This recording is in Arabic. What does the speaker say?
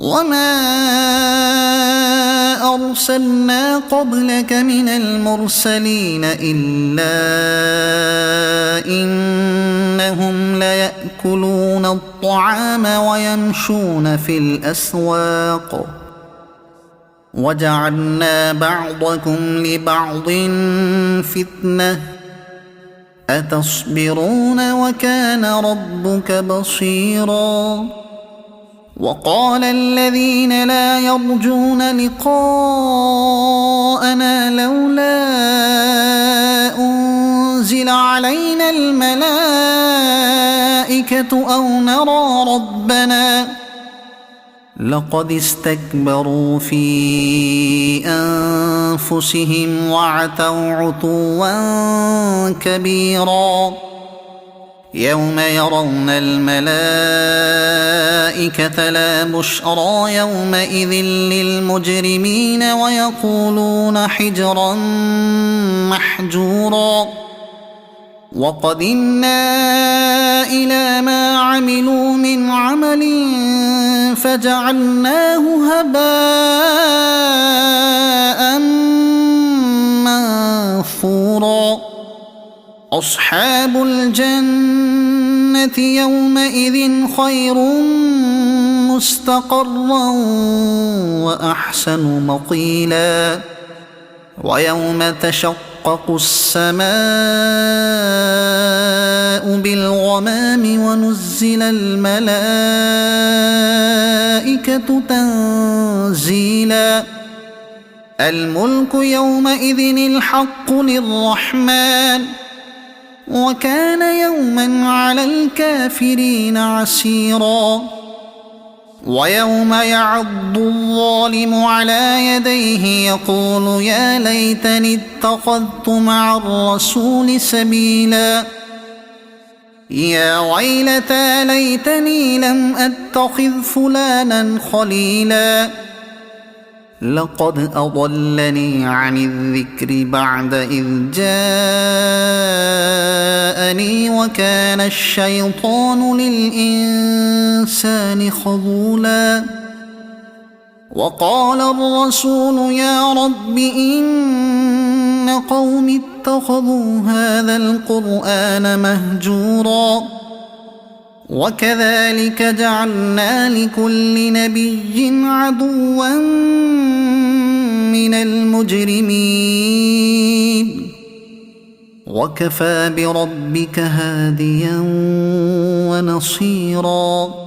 وما أرسلنا قبلك من المرسلين إلا إنهم ليأكلون الطعام ويمشون في الأسواق وجعلنا بعضكم لبعض فتنة أتصبرون وكان ربك بصيرا. وقال الذين لا يرجون لقاءنا لولا أنزل علينا الملائكة أو نرى ربنا لقد استكبروا في أنفسهم وعتوا عتوا كبيرا. يوم يرون الملائكة لا بشرى يومئذ للمجرمين ويقولون حجرا محجورا. وقدمنا إلى ما عملوا من عمل فجعلناه هباء منثورا. أصحاب الجنة يومئذ خير مستقرا وأحسن مقيلا. ويوم تشقق السماء بالغمام ونزل الملائكة تنزيلا. الملك يومئذ الحق للرحمن وكان يوما على الكافرين عسيرا. ويوم يعض الظالم على يديه يقول يا ليتني اتخذت مع الرسول سبيلا. يا ويلتى ليتني لم أتخذ فلانا خليلا لقد أضلني عن الذكر بعد إذ جاءني وكان الشيطان للإنسان خذولا. وقال الرسول يا رب إن قوم اتخذوا هذا القرآن مهجورا. وكذلك جعلنا لكل نبي عدوا من المجرمين وكفى بربك هاديا ونصيرا.